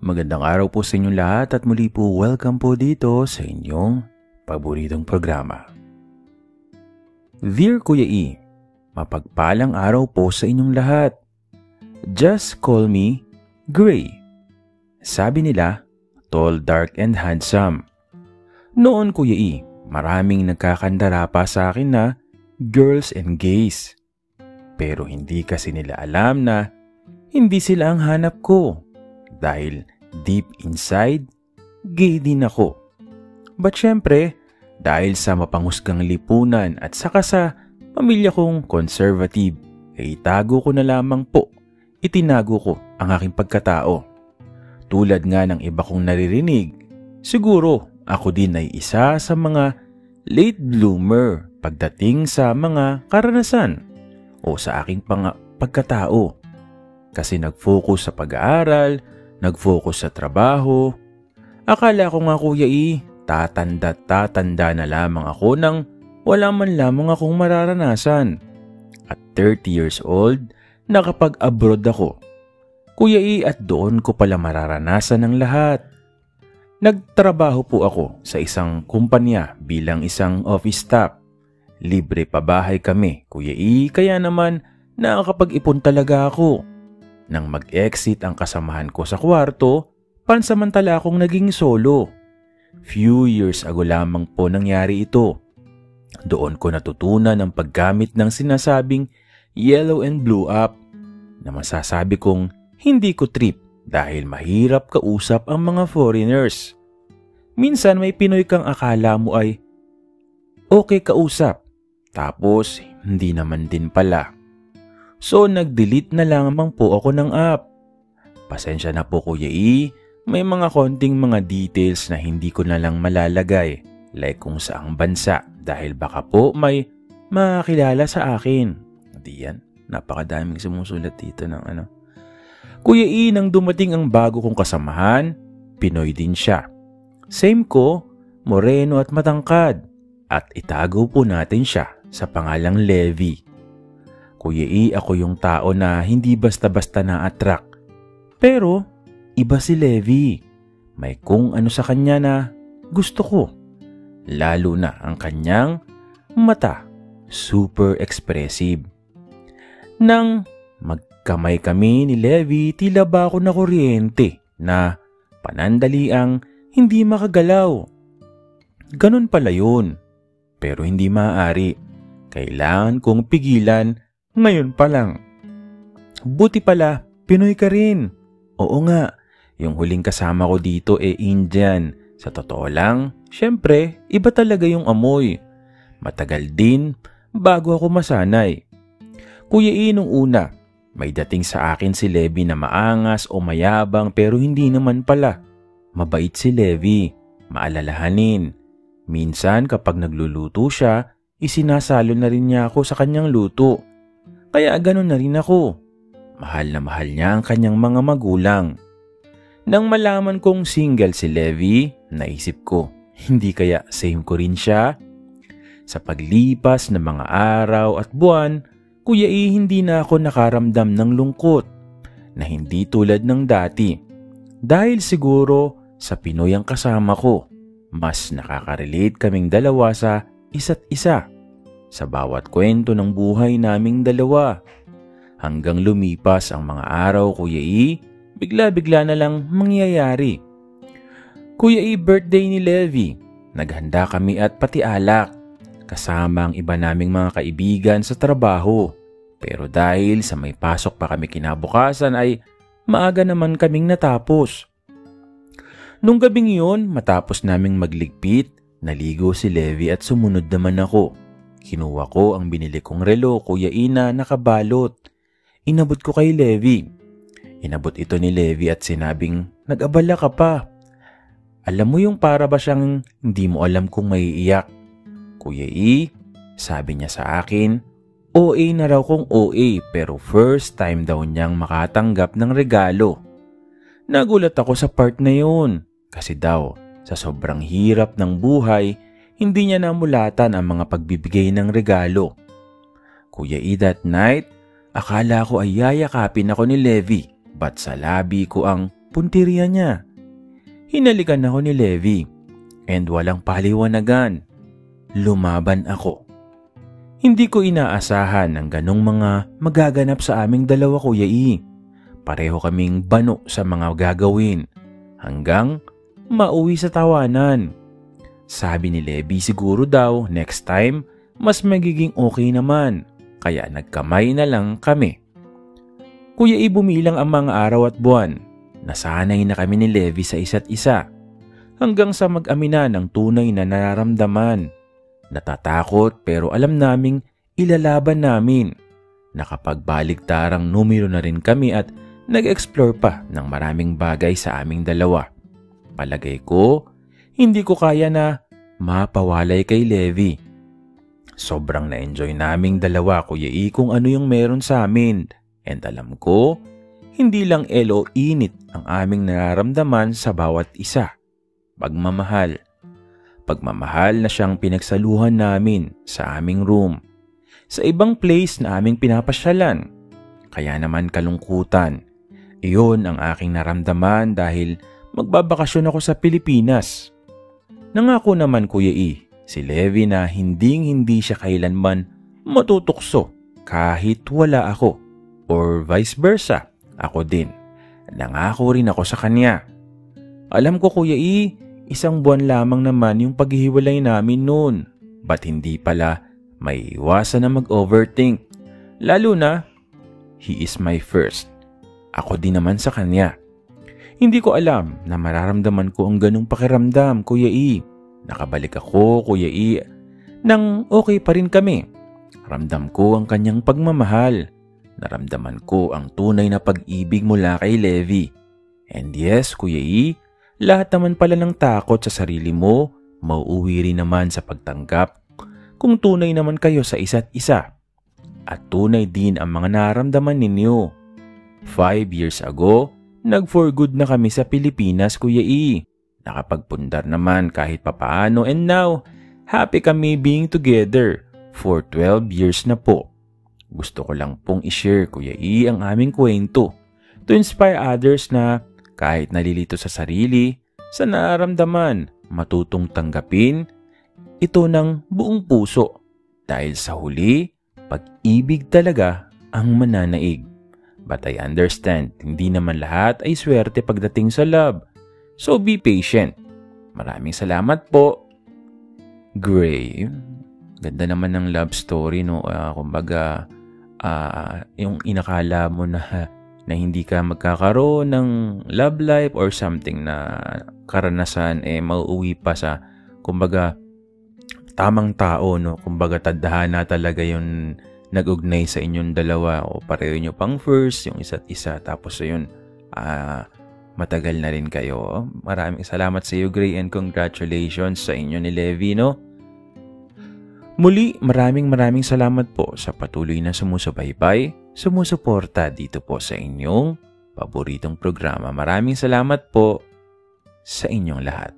Magandang araw po sa inyong lahat at muli po welcome po dito sa inyong paboritong programa. Dear Kuya E, mapagpalang araw po sa inyong lahat. Just call me Gray. Sabi nila, tall, dark, and handsome. Noon Kuya E, maraming nagkakandara pa sa akin na girls and gays. Pero hindi kasi nila alam na hindi sila ang hanap ko. Dahil deep inside, gay din ako. But syempre, dahil sa mapanghusgang lipunan at saka sa pamilya kong conservative, itago ko na lamang po. Itinago ko ang aking pagkatao. Tulad nga ng iba kong naririnig, siguro ako din ay isa sa mga late bloomer pagdating sa mga karanasan o sa aking pagkatao. Kasi nag-focus sa pag-aaral, nag-focus sa trabaho. Akala ko nga Kuya E, tatanda na lamang ako nang wala man lamang akong mararanasan. At 30 years old, nakapag-abroad ako. Kuya E, at doon ko pala mararanasan ang lahat. Nagtrabaho po ako sa isang kumpanya bilang isang office staff. Libre pabahay kami, Kuya E, kaya naman nakakapag-ipon talaga ako. Nang mag-exit ang kasamahan ko sa kwarto, pansamantala akong naging solo. Few years ago lamang po nangyari ito. Doon ko natutunan ang paggamit ng sinasabing yellow and blue app na masasabi kong hindi ko trip dahil mahirap kausap ang mga foreigners. Minsan may Pinoy kang akala mo ay okay kausap, tapos hindi naman din pala. So nag-delete na lamang po ako ng app. Pasensya na po Kuya E, may mga konting mga details na hindi ko na lang malalagay, like kung saang bansa, dahil baka po may makakilala sa akin. Hindi yan, napakadaming sumusulat dito ng ano. Kuya E, nang dumating ang bago kong kasamahan, Pinoy din siya. Same ko, moreno at matangkad, at itago po natin siya sa pangalang Levi. Kuya E, ako yung tao na hindi basta-basta na-attract. Pero, iba si Levi. May kung ano sa kanya na gusto ko. Lalo na ang kanyang mata. Super expressive. Nang magkamay kami ni Levi, tila ba ako na kuryente na panandaliang hindi makagalaw. Ganun pala yun. Pero hindi maaari. Kailangan kong pigilan ngayon pa lang. Buti pala, Pinoy ka rin. Oo nga, yung huling kasama ko dito Indian. Sa totoo lang, syempre, iba talaga yung amoy. Matagal din bago ako masanay. Kuya E, nung una, may dating sa akin si Levi na maangas o mayabang pero hindi naman pala. Mabait si Levi, maalalahanin. Minsan kapag nagluluto siya, isinasalo na rin niya ako sa kanyang luto. Kaya ganun na rin ako. Mahal na mahal niya ang kanyang mga magulang. Nang malaman kong single si Levi, naisip ko, hindi kaya same ko rin siya? Sa paglipas ng mga araw at buwan, Kuya E, hindi na ako nakaramdam ng lungkot na hindi tulad ng dati. Dahil siguro sa Pinoy ang kasama ko, mas nakaka-relate kaming dalawa sa isa't isa. Sa bawat kwento ng buhay naming dalawa. Hanggang lumipas ang mga araw, Kuya E, bigla-bigla na lang mangyayari. Kuya E, birthday ni Levi. Naghanda kami at pati alak. Kasama ang iba naming mga kaibigan sa trabaho. Pero dahil sa may pasok pa kami kinabukasan ay maaga naman kaming natapos. Nung gabing yun, matapos naming magligpit, naligo si Levi at sumunod naman ako. Kinuha ko ang binili kong relo, Kuya E, na nakabalot. Inabot ko kay Levi. Inabot ito ni Levi at sinabing, nag-abala ka pa. Alam mo yung para ba siyang hindi mo alam kung maiiyak. Kuya E, sabi niya sa akin, OA na raw kong OA pero first time daw niyang makatanggap ng regalo. Nagulat ako sa part na yun kasi daw sa sobrang hirap ng buhay, hindi niya namulatan ang mga pagbibigay ng regalo. Kuya E, that night, akala ko ay yayakapin ako ni Levi, but sa labi ko ang punteriya niya. Hinalikan ako ni Levi and walang paliwanagan. Lumaban ako. Hindi ko inaasahan ng ganong mga magaganap sa aming dalawa, Kuya E. Pareho kaming bano sa mga gagawin hanggang mauwi sa tawanan. Sabi ni Levi siguro daw next time mas magiging okay naman, kaya nagkamay na lang kami. Kuya E, bumilang ang mga araw at buwan. Nasanay na kami ni Levi sa isa't isa hanggang sa mag-amina ng tunay na nararamdaman. Natatakot pero alam naming ilalaban namin. Nakapagbaligtarang numero na rin kami at nag-explore pa ng maraming bagay sa aming dalawa. Palagay ko, hindi ko kaya na mapawalay kay Levi. Sobrang na-enjoy naming dalawa, Kuya E, kung ano yung meron sa amin. And alam ko, hindi lang elo init ang aming nararamdaman sa bawat isa. Pagmamahal. Pagmamahal na siyang pinagsaluhan namin sa aming room. Sa ibang place na aming pinapasyalan. Kaya naman kalungkutan. Iyon ang aking naramdaman dahil magbabakasyon ako sa Pilipinas. Nangako naman, Kuya E, si Levi na hindi siya kailanman matutukso kahit wala ako. Or vice versa, ako din. Nangako rin ako sa kanya. Alam ko, Kuya E, isang buwan lamang naman yung paghihiwalay namin noon. Ba't hindi pala may iwasan na mag-overthink? Lalo na, he is my first. Ako din naman sa kanya. Hindi ko alam na mararamdaman ko ang ganung pakiramdam, Kuya E. Nakabalik ako, Kuya E, nang okay pa rin kami. Ramdam ko ang kanyang pagmamahal. Naramdaman ko ang tunay na pag-ibig mula kay Levi. And yes, Kuya E, lahat naman pala ng takot sa sarili mo, mauuwi rin naman sa pagtanggap kung tunay naman kayo sa isa't isa. At tunay din ang mga naramdaman ninyo. 5 years ago, nag-for good na kami sa Pilipinas, Kuya E. Nakapagpundar naman kahit papaano and now, happy kami being together for 12 years na po. Gusto ko lang pong i-share, Kuya E, ang aming kwento to inspire others na kahit nalilito sa sarili, sa nararamdaman, matutong tanggapin ito ng buong puso. Dahil sa huli, pag-ibig talaga ang mananaig. But I understand, hindi naman lahat ay swerte pagdating sa love. So be patient. Maraming salamat po. Gray. Ganda naman ng love story, no? Kumbaga, yung inakala mo na hindi ka magkakaroon ng love life or something na karanasan, mauuwi pa sa, kumbaga, tamang tao, no? Kumbaga, tadhana talaga yung nag-ugnay sa inyong dalawa o pareho nyo pang first, yung isa't isa. Tapos yun, matagal na rin kayo. Maraming salamat sa iyo, Gray, and congratulations sa inyo ni Levi, no? Muli, maraming salamat po sa patuloy na sumusubaybay, sumusuporta dito po sa inyong paboritong programa. Maraming salamat po sa inyong lahat.